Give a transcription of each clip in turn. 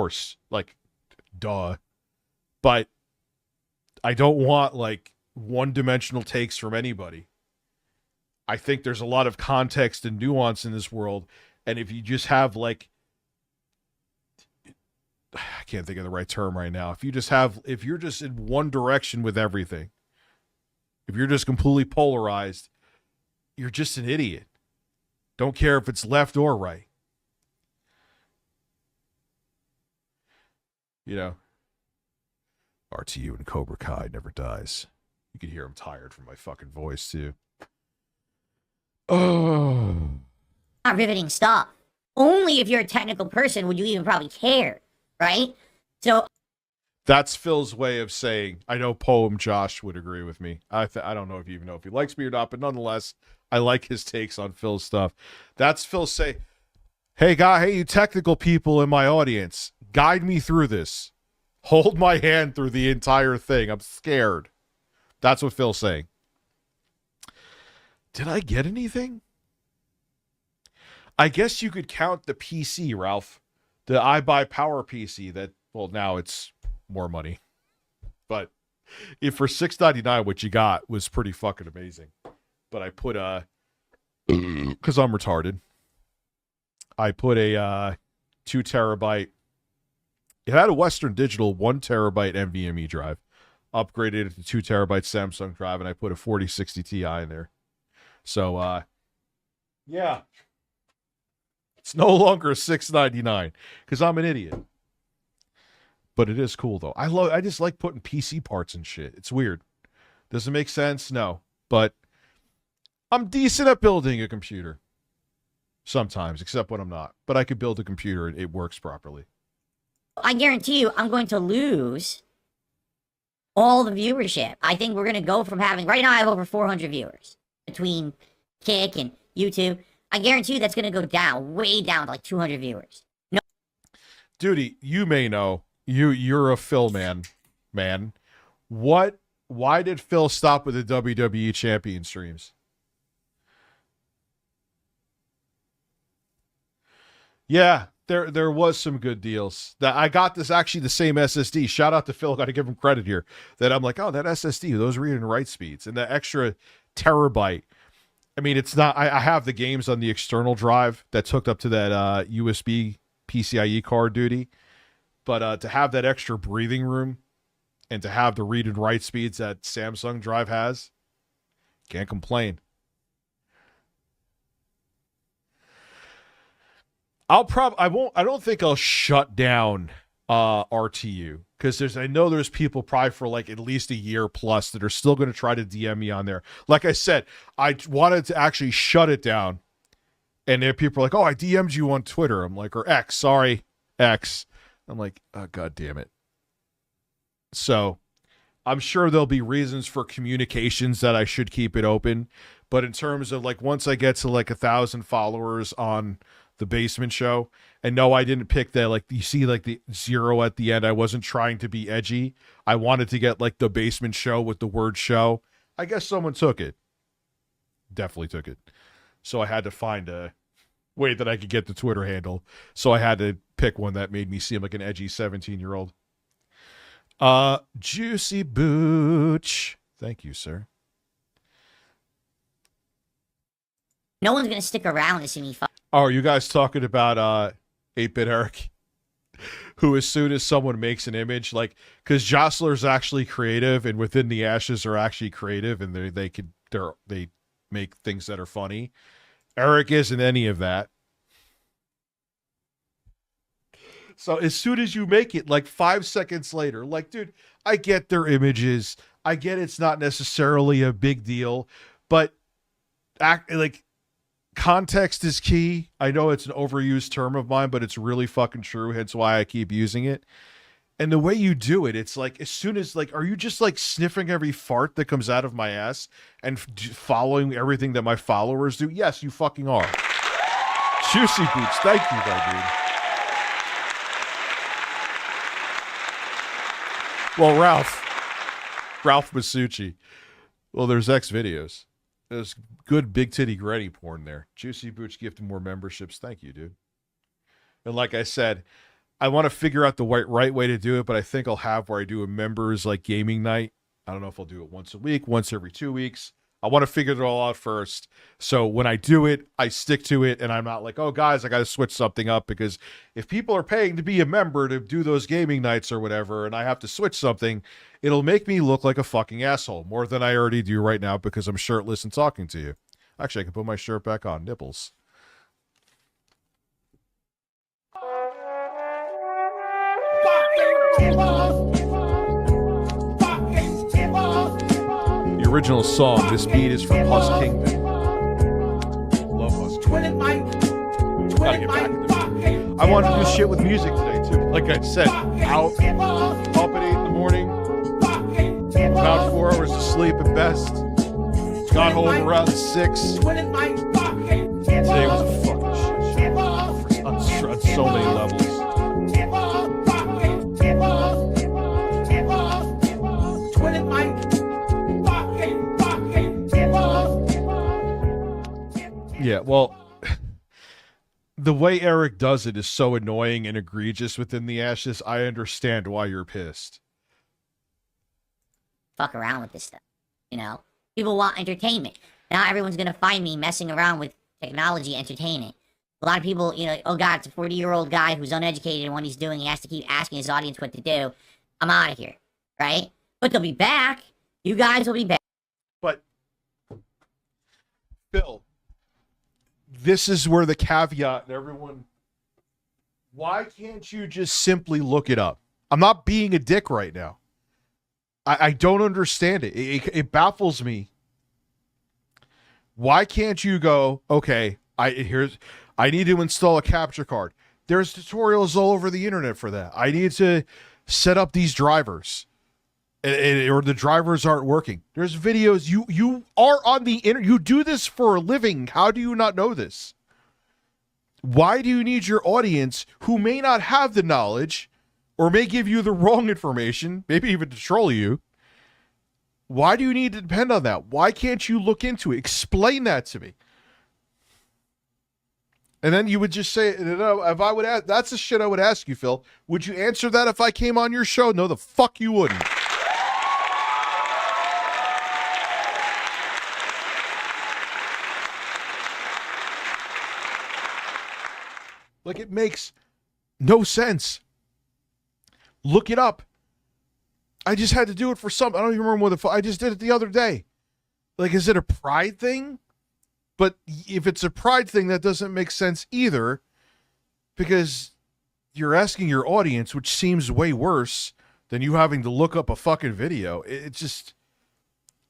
course, like, duh. But I don't want, like, one-dimensional takes from anybody. I think there's a lot of context and nuance in this world, and if you just have, like, I can't think of the right term right now. If you're just in one direction with everything, if you're just completely polarized, you're just an idiot. Don't care if it's left or right. You know, RTU and Cobra Kai never dies. You can hear I'm tired from my fucking voice, too. Oh. Not riveting stuff. Only if you're a technical person would you even probably care, right? So that's Phil's way of saying, I know Poem Josh would agree with me. I don't know if you even know if he likes me or not, but nonetheless, I like his takes on Phil's stuff. That's Phil say, hey, you technical people in my audience, guide me through this. Hold my hand through the entire thing. I'm scared. That's what Phil's saying. Did I get anything? I guess you could count the PC, Ralph. The iBuy Power PC that, well, now it's more money. But if for $6.99 what you got was pretty fucking amazing. But I put because I'm retarded, I put a 2 terabyte. It had a Western Digital 1 terabyte NVMe drive. Upgraded it to 2 terabyte Samsung drive, and I put a 4060 Ti in there. So, yeah. It's no longer $6.99 because I'm an idiot. But it is cool, though. I just like putting PC parts and shit. It's weird. Does it make sense? No. But I'm decent at building a computer. Sometimes, except when I'm not. But I could build a computer and it works properly. I guarantee you I'm going to lose all the viewership. I think we're going to go from having... Right now I have over 400 viewers between Kick and YouTube. I guarantee you that's going to go down, way down to like 200 viewers. No. Duty, you may know. You're a Phil man. Why did Phil stop with the WWE Champion streams? Yeah, there was some good deals. That I got this actually the same SSD. Shout out to Phil, got to give him credit here. That I'm like, oh, that SSD, those read and write speeds, and the extra terabyte. I mean, it's not. I have the games on the external drive that's hooked up to that USB PCIe card, Duty. But to have that extra breathing room and to have the read and write speeds that Samsung drive has, can't complain. I don't think I'll shut down RTU because I know there's people probably for like at least a year plus that are still going to try to DM me on there. Like I said, I wanted to actually shut it down, and there people are like, "Oh, I DM'd you on Twitter." I'm like, or X, sorry, X. I'm like, oh, God damn it. So I'm sure there'll be reasons for communications that I should keep it open. But in terms of like, once I get to like 1,000 followers on the Basement Show, and no, I didn't pick that. Like, you see like the 0 at the end. I wasn't trying to be edgy. I wanted to get like the Basement Show with the word show. I guess someone took it. Definitely took it. So I had to find a way that I could get the Twitter handle. So I had to pick one that made me seem like an edgy 17-year-old. Juicy Booch. Thank you, sir. No one's going to stick around to see me fuck. Oh, are you guys talking about 8-Bit Eric? Who, as soon as someone makes an image, like, because Jostler's actually creative, and Within the Ashes are actually creative, and they make things that are funny. Eric isn't any of that. So as soon as you make it, like 5 seconds later, like, dude, I get their images. I get it's not necessarily a big deal, but context is key. I know it's an overused term of mine, but it's really fucking true. Hence why I keep using it. And the way you do it, it's like, as soon as, like, are you just like sniffing every fart that comes out of my ass and following everything that my followers do? Yes, you fucking are. Juicy Boots, thank you, my dude. Well, Ralph Masucci. Well, there's X videos. There's good big titty granny porn there. Juicy Boots gifted more memberships. Thank you, dude. And like I said, I want to figure out the right way to do it, but I think I'll have where I do a members like gaming night. I don't know if I'll do it once a week, once every 2 weeks. I want to figure it all out first. So when I do it, I stick to it, and I'm not like, oh, guys, I got to switch something up, because if people are paying to be a member to do those gaming nights or whatever, and I have to switch something, it'll make me look like a fucking asshole more than I already do right now because I'm shirtless and talking to you. Actually, I can put my shirt back on. Nipples. The original song, this beat is from Husk Kingdom. Love Husk Kingdom. Gotta get back into it. I wanted to do shit with music today, too. Like I said, out, up at 8 in the morning, about 4 hours of sleep at best. Got home around 6. Today was a fucking shit show on so many levels. Yeah, well, the way Eric does it is so annoying and egregious within the Ashes. I understand why you're pissed. Fuck around with this stuff, you know? People want entertainment. Now everyone's gonna find me messing around with technology entertaining. A lot of people, you know, oh God, it's a 40-year-old guy who's uneducated in what he's doing. He has to keep asking his audience what to do. I'm out of here, right? But they'll be back. You guys will be back. But, Phil, this is where the caveat and everyone, why can't you just simply look it up? I'm not being a dick right now. I don't understand it. It baffles me. Why can't you go, okay, I need to install a capture card. There's tutorials all over the internet for that. I need to set up these drivers. Or the drivers aren't working. There's videos. You are on the internet. You do this for a living. How do you not know this? Why do you need your audience, who may not have the knowledge or may give you the wrong information, maybe even to troll you? Why do you need to depend on that? Why can't you look into it? Explain that to me. And then you would just say, if I would ask, that's the shit I would ask you, Phil. Would you answer that if I came on your show? No, the fuck you wouldn't. Like, it makes no sense. Look it up. I just had to do it for some. I don't even remember what I just did it the other day. Like, is it a pride thing? But if it's a pride thing, that doesn't make sense either, because you're asking your audience, which seems way worse than you having to look up a fucking video. It's just,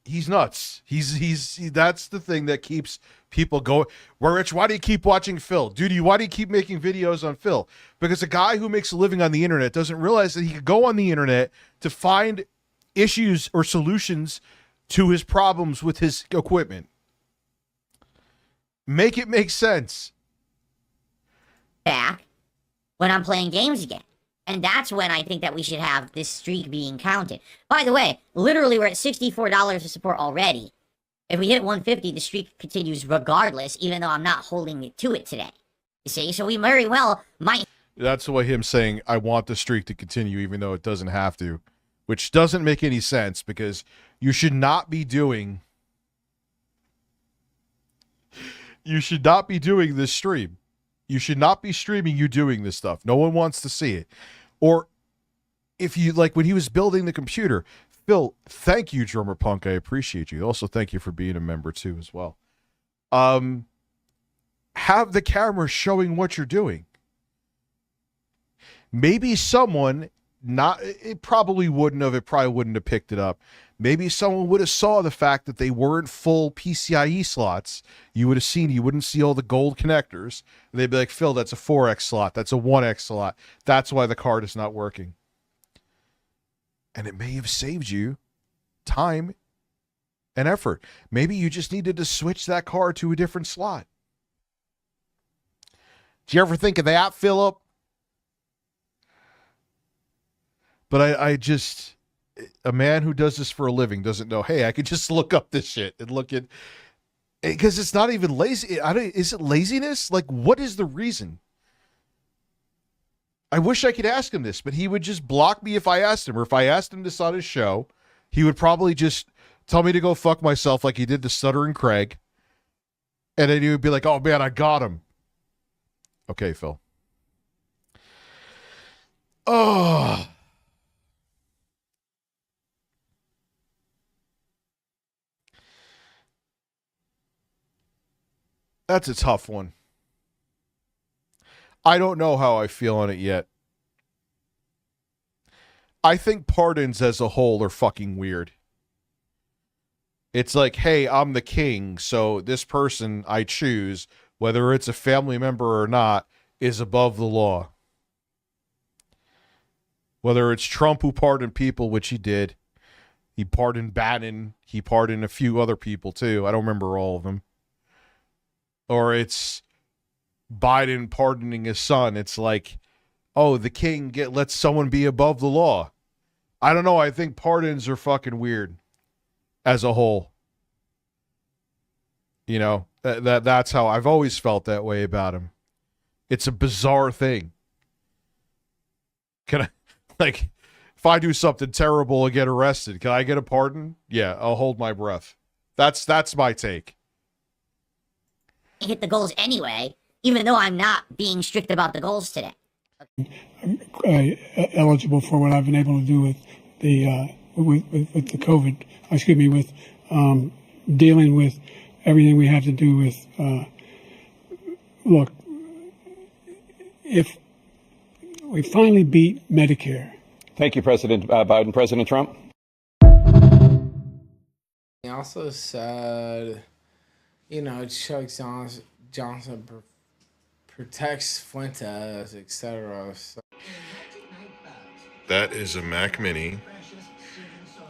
he's nuts. That's the thing that keeps people going. Well, Rich, why do you keep watching Phil? Dude, why do you keep making videos on Phil? Because a guy who makes a living on the internet doesn't realize that he could go on the internet to find issues or solutions to his problems with his equipment. Make it make sense. Back when I'm playing games again. And that's when I think that we should have this streak being counted. By the way, literally we're at $64 of support already. If we hit 150, the streak continues regardless, even though I'm not holding it to it today. You see? So we very well might... That's the way him saying, I want the streak to continue, even though it doesn't have to. Which doesn't make any sense, because you should not be doing... You should not be doing this stream. You should not be streaming you doing this stuff. No one wants to see it. Or if you, like when he was building the computer, Phil, thank you, Drummer Punk. I appreciate you. Also, thank you for being a member too as well. Have the camera showing what you're doing. Maybe someone, it probably wouldn't have picked it up. Maybe someone would have saw the fact that they weren't full PCIe slots. You wouldn't see all the gold connectors. And they'd be like, Phil, that's a 4X slot. That's a 1X slot. That's why the card is not working. And it may have saved you time and effort. Maybe you just needed to switch that card to a different slot. Do you ever think of that, Philip? But I just... A man who does this for a living doesn't know, hey, I could just look up this shit and look at... Because it's not even lazy. Is it laziness? Like, what is the reason? I wish I could ask him this, but he would just block me if I asked him, or if I asked him this on his show, he would probably just tell me to go fuck myself like he did to Stuttering Craig. And then he would be like, oh man, I got him. Okay, Phil. Oh. That's a tough one. I don't know how I feel on it yet. I think pardons as a whole are fucking weird. It's like, hey, I'm the king, so this person I choose, whether it's a family member or not, is above the law. Whether it's Trump who pardoned people, which he did. He pardoned Bannon. He pardoned a few other people, too. I don't remember all of them. Or it's Biden pardoning his son. It's like, oh, the king lets someone be above the law. I don't know. I think pardons are fucking weird as a whole. You know, that's how I've always felt that way about him. It's a bizarre thing. Can I, like, if I do something terrible and get arrested, can I get a pardon? Yeah, I'll hold my breath. That's my take. Hit the goals anyway, even though I'm not being strict about the goals today. Eligible for what I've been able to do with the with the COVID. Excuse me, with dealing with everything we have to do with. Look, if we finally beat Medicare. Thank you, President Biden. President Trump. He also said, you know, Chuck Johnson protects Fuentes, etc. So. That is a Mac Mini.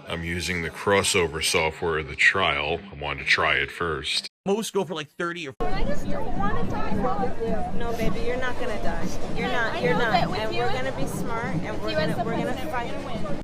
I'm using the crossover software of the trial. I wanted to try it first. Most go for like 30 or 40. I just don't want to die with you. No, baby, you're not gonna die. You're not. You're not. And we're gonna be smart, and we're gonna fight and win.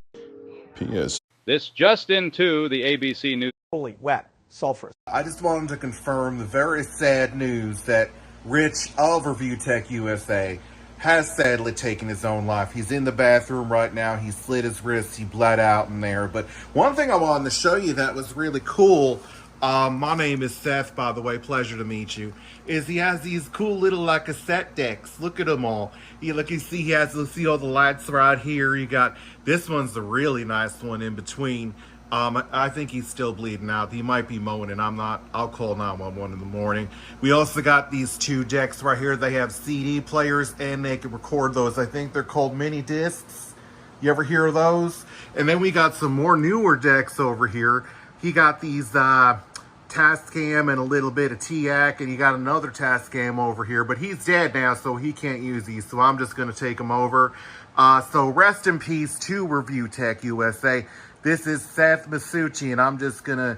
P.S. This just into the ABC News. Holy wet, sulfurous. I just wanted to confirm the very sad news that Rich of Reviewtechusa has sadly taken his own life. He's in the bathroom right now. He slit his wrists. He bled out in there. But one thing I wanted to show you that was really cool, my name is Seth, by the way. Pleasure to meet you. Is he has these cool little cassette decks. Look at them all. You see all the lights right here. You got this one's a really nice one in between. I think he's still bleeding out. He might be moaning. I'm not. I'll call 911 in the morning. We also got these two decks right here. They have CD players and they can record those. I think they're called mini discs. You ever hear of those? And then we got some more newer decks over here. He got these Tascam and a little bit of TIAC, and he got another Tascam over here. But he's dead now, so he can't use these. So I'm just going to take them over. So rest in peace to Reviewtechusa. This is Seth Masucci, and I'm gonna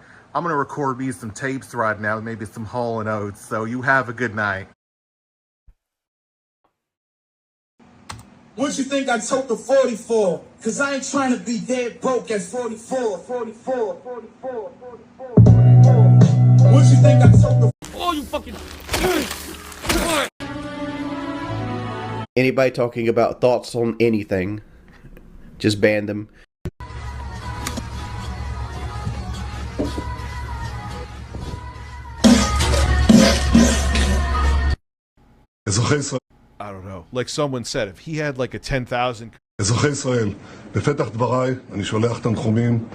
record me some tapes right now, maybe some Hall & Oates. So you have a good night. What you think I took the 44? Cause I ain't trying to be dead broke at 44. What you think I took the... Oh, you fucking... Anybody talking about thoughts on anything, just ban them. I don't know. Like someone said, if he had like a 10,000... אזרחי ישראל, בפתח דבריי אני שולח תנחומים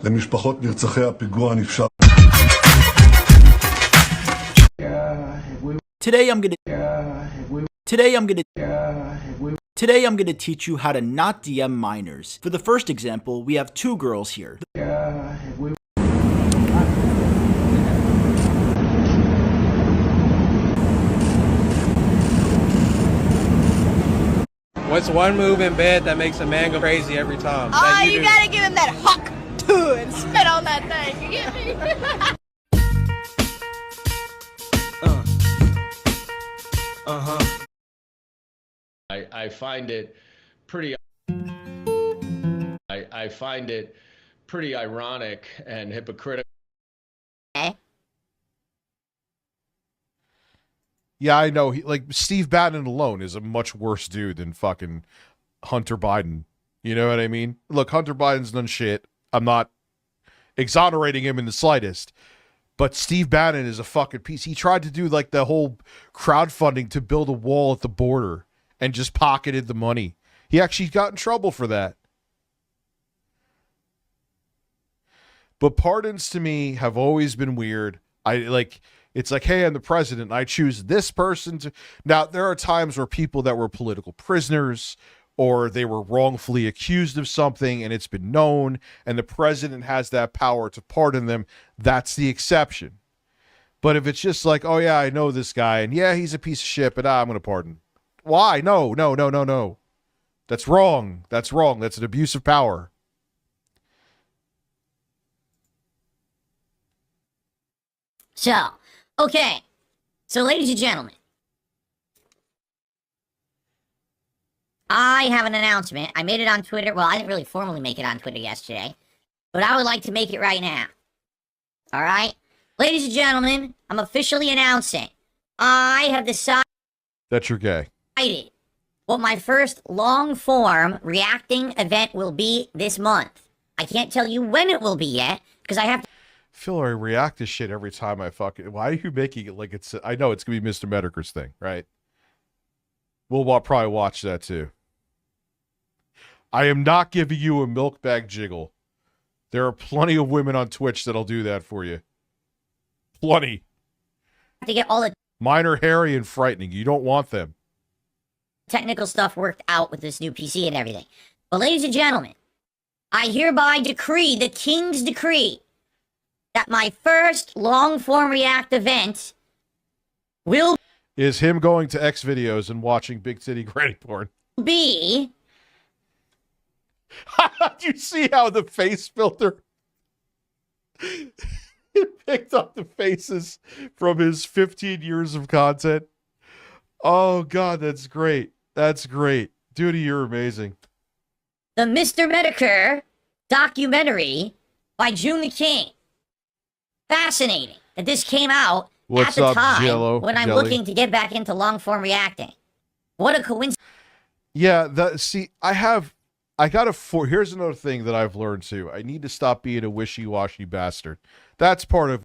למשפחות נרצחי הפיגוע הנפשע. Today I'm gonna teach you how to not DM minors. For the first example, we have two girls here. What's one move in bed that makes a man go crazy every time? Oh, you gotta give him that huck and spit on that thing. You get me? I find it pretty. I find it pretty ironic and hypocritical. Yeah, I know. Like Steve Bannon alone is a much worse dude than fucking Hunter Biden. You know what I mean? Look, Hunter Biden's done shit. I'm not exonerating him in the slightest. But Steve Bannon is a fucking piece. He tried to do like the whole crowdfunding to build a wall at the border and just pocketed the money. He actually got in trouble for that. But pardons to me have always been weird. It's like, hey, I'm the president. I choose this person to. Now, there are times where people that were political prisoners or they were wrongfully accused of something and it's been known and the president has that power to pardon them. That's the exception. But if it's just like, oh, yeah, I know this guy and yeah, he's a piece of shit, but I'm going to pardon. Why? No. That's wrong. That's wrong. That's an abuse of power. So, okay. So, ladies and gentlemen, I have an announcement. I made it on Twitter. Well, I didn't really formally make it on Twitter yesterday, but I would like to make it right now. All right? Ladies and gentlemen, I'm officially announcing I have decided that you're gay. What my first long-form reacting event will be this month. I can't tell you when it will be yet, because I have to... Phil, I react to shit every time I fucking... Why are you making it like it's... I know it's going to be Mr. Mediker's thing, right? We'll probably watch that too. I am not giving you a milk bag jiggle. There are plenty of women on Twitch that'll do that for you. Plenty. To get all the... Mine are hairy and frightening. You don't want them. Technical stuff worked out with this new PC and everything. But ladies and gentlemen, I hereby decree, the King's decree, that my first long-form react event will... Is him going to X videos and watching big titty granny porn. Be... You see how the face filter it picked up the faces from his 15 years of content? Oh, God, that's great. That's great. Duty, you're amazing. The Mr. Mediker documentary by June the King. Fascinating that this came out at the time when I'm looking to get back into long-form reacting. What a coincidence. Yeah, here's another thing that I've learned too. I need to stop being a wishy-washy bastard. That's part of